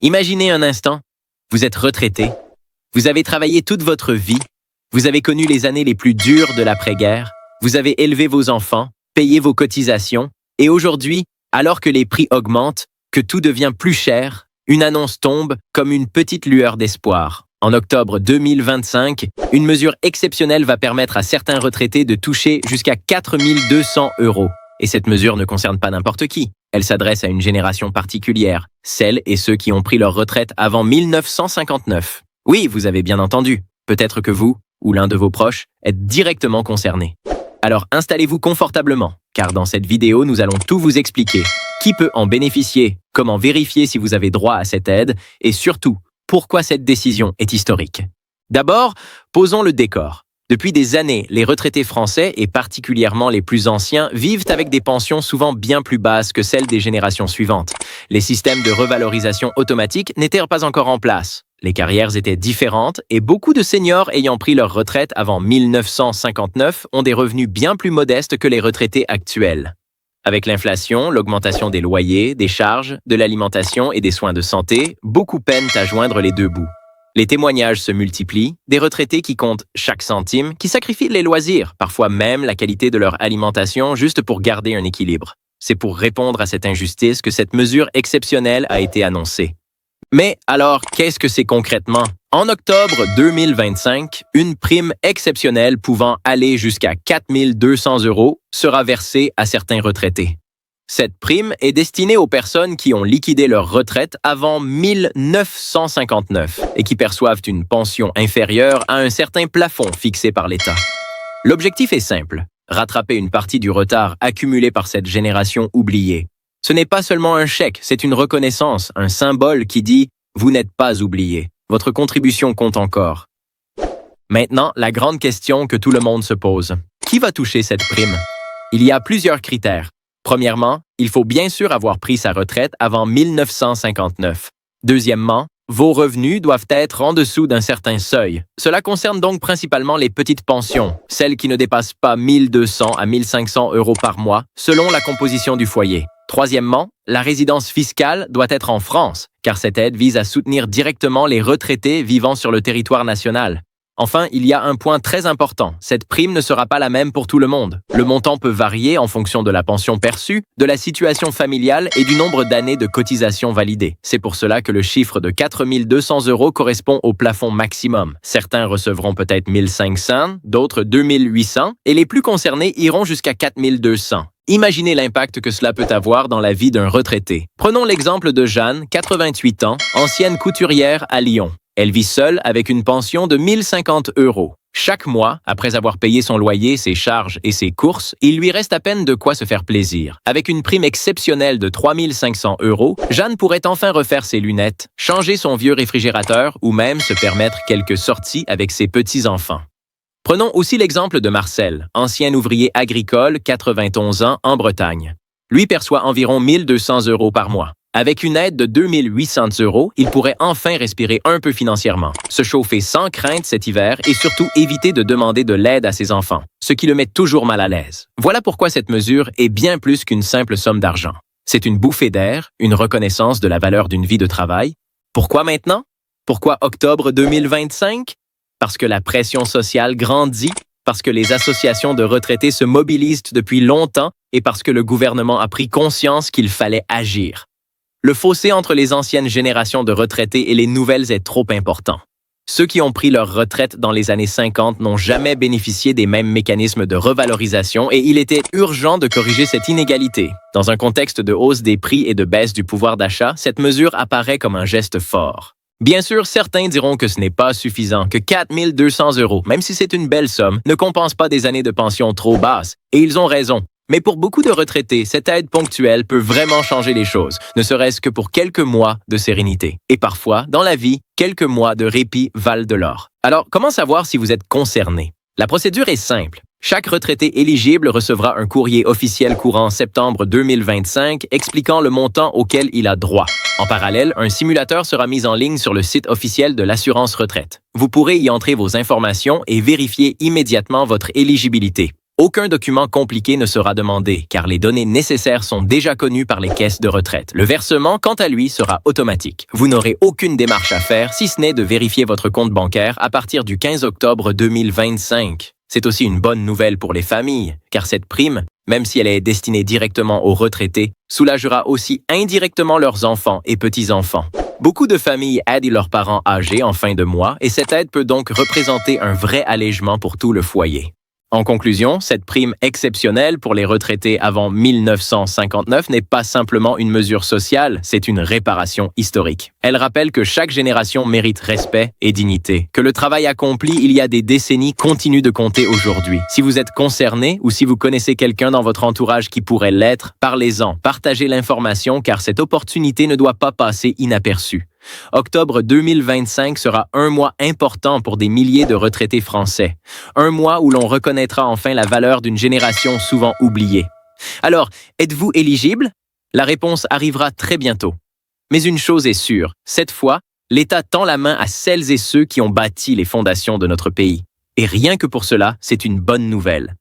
Imaginez un instant, vous êtes retraité, vous avez travaillé toute votre vie, vous avez connu les années les plus dures de l'après-guerre, vous avez élevé vos enfants, payé vos cotisations, et aujourd'hui, alors que les prix augmentent, que tout devient plus cher, une annonce tombe comme une petite lueur d'espoir. En octobre 2025, une mesure exceptionnelle va permettre à certains retraités de toucher jusqu'à 4 200 €. Et cette mesure ne concerne pas n'importe qui. Elle s'adresse à une génération particulière, celles et ceux qui ont pris leur retraite avant 1959. Oui, vous avez bien entendu. Peut-être que vous, ou l'un de vos proches, êtes directement concerné. Alors installez-vous confortablement, car dans cette vidéo, nous allons tout vous expliquer. Qui peut en bénéficier, comment vérifier si vous avez droit à cette aide, et surtout, pourquoi cette décision est historique. D'abord, posons le décor. Depuis des années, les retraités français, et particulièrement les plus anciens, vivent avec des pensions souvent bien plus basses que celles des générations suivantes. Les systèmes de revalorisation automatique n'étaient pas encore en place. Les carrières étaient différentes et beaucoup de seniors ayant pris leur retraite avant 1959 ont des revenus bien plus modestes que les retraités actuels. Avec l'inflation, l'augmentation des loyers, des charges, de l'alimentation et des soins de santé, beaucoup peinent à joindre les deux bouts. Les témoignages se multiplient, des retraités qui comptent chaque centime, qui sacrifient les loisirs, parfois même la qualité de leur alimentation, juste pour garder un équilibre. C'est pour répondre à cette injustice que cette mesure exceptionnelle a été annoncée. Mais alors, qu'est-ce que c'est concrètement? En octobre 2025, une prime exceptionnelle pouvant aller jusqu'à 4 200 € sera versée à certains retraités. Cette prime est destinée aux personnes qui ont liquidé leur retraite avant 1959 et qui perçoivent une pension inférieure à un certain plafond fixé par l'État. L'objectif est simple, rattraper une partie du retard accumulé par cette génération oubliée. Ce n'est pas seulement un chèque, c'est une reconnaissance, un symbole qui dit « Vous n'êtes pas oublié, votre contribution compte encore ». Maintenant, la grande question que tout le monde se pose. Qui va toucher cette prime? Il y a plusieurs critères. Premièrement, il faut bien sûr avoir pris sa retraite avant 1959. Deuxièmement, vos revenus doivent être en dessous d'un certain seuil. Cela concerne donc principalement les petites pensions, celles qui ne dépassent pas 1 200 à 1 500 € par mois, selon la composition du foyer. Troisièmement, la résidence fiscale doit être en France, car cette aide vise à soutenir directement les retraités vivant sur le territoire national. Enfin, il y a un point très important, cette prime ne sera pas la même pour tout le monde. Le montant peut varier en fonction de la pension perçue, de la situation familiale et du nombre d'années de cotisation validées. C'est pour cela que le chiffre de 4 200 € correspond au plafond maximum. Certains recevront peut-être 1 500, d'autres 2 800, et les plus concernés iront jusqu'à 4 200. Imaginez l'impact que cela peut avoir dans la vie d'un retraité. Prenons l'exemple de Jeanne, 88 ans, ancienne couturière à Lyon. Elle vit seule avec une pension de 1 050 €. Chaque mois, après avoir payé son loyer, ses charges et ses courses, il lui reste à peine de quoi se faire plaisir. Avec une prime exceptionnelle de 3 500 €, Jeanne pourrait enfin refaire ses lunettes, changer son vieux réfrigérateur ou même se permettre quelques sorties avec ses petits-enfants. Prenons aussi l'exemple de Marcel, ancien ouvrier agricole, 91 ans, en Bretagne. Lui perçoit environ 1 200 € par mois. Avec une aide de 2 800 €, il pourrait enfin respirer un peu financièrement, se chauffer sans crainte cet hiver et surtout éviter de demander de l'aide à ses enfants, ce qui le met toujours mal à l'aise. Voilà pourquoi cette mesure est bien plus qu'une simple somme d'argent. C'est une bouffée d'air, une reconnaissance de la valeur d'une vie de travail. Pourquoi maintenant? Pourquoi octobre 2025? Parce que la pression sociale grandit, parce que les associations de retraités se mobilisent depuis longtemps et parce que le gouvernement a pris conscience qu'il fallait agir. Le fossé entre les anciennes générations de retraités et les nouvelles est trop important. Ceux qui ont pris leur retraite dans les années 50 n'ont jamais bénéficié des mêmes mécanismes de revalorisation et il était urgent de corriger cette inégalité. Dans un contexte de hausse des prix et de baisse du pouvoir d'achat, cette mesure apparaît comme un geste fort. Bien sûr, certains diront que ce n'est pas suffisant, que 4 200 €, même si c'est une belle somme, ne compense pas des années de pension trop basses. Et ils ont raison. Mais pour beaucoup de retraités, cette aide ponctuelle peut vraiment changer les choses, ne serait-ce que pour quelques mois de sérénité. Et parfois, dans la vie, quelques mois de répit valent de l'or. Alors, comment savoir si vous êtes concerné? La procédure est simple. Chaque retraité éligible recevra un courrier officiel courant septembre 2025 expliquant le montant auquel il a droit. En parallèle, un simulateur sera mis en ligne sur le site officiel de l'assurance retraite. Vous pourrez y entrer vos informations et vérifier immédiatement votre éligibilité. Aucun document compliqué ne sera demandé, car les données nécessaires sont déjà connues par les caisses de retraite. Le versement, quant à lui, sera automatique. Vous n'aurez aucune démarche à faire, si ce n'est de vérifier votre compte bancaire à partir du 15 octobre 2025. C'est aussi une bonne nouvelle pour les familles, car cette prime, même si elle est destinée directement aux retraités, soulagera aussi indirectement leurs enfants et petits-enfants. Beaucoup de familles aident leurs parents âgés en fin de mois et cette aide peut donc représenter un vrai allègement pour tout le foyer. En conclusion, cette prime exceptionnelle pour les retraités avant 1959 n'est pas simplement une mesure sociale, c'est une réparation historique. Elle rappelle que chaque génération mérite respect et dignité, que le travail accompli il y a des décennies continue de compter aujourd'hui. Si vous êtes concerné ou si vous connaissez quelqu'un dans votre entourage qui pourrait l'être, parlez-en, partagez l'information car cette opportunité ne doit pas passer inaperçue. Octobre 2025 sera un mois important pour des milliers de retraités français. Un mois où l'on reconnaîtra enfin la valeur d'une génération souvent oubliée. Alors, êtes-vous éligible? La réponse arrivera très bientôt. Mais une chose est sûre, cette fois, l'État tend la main à celles et ceux qui ont bâti les fondations de notre pays. Et rien que pour cela, c'est une bonne nouvelle.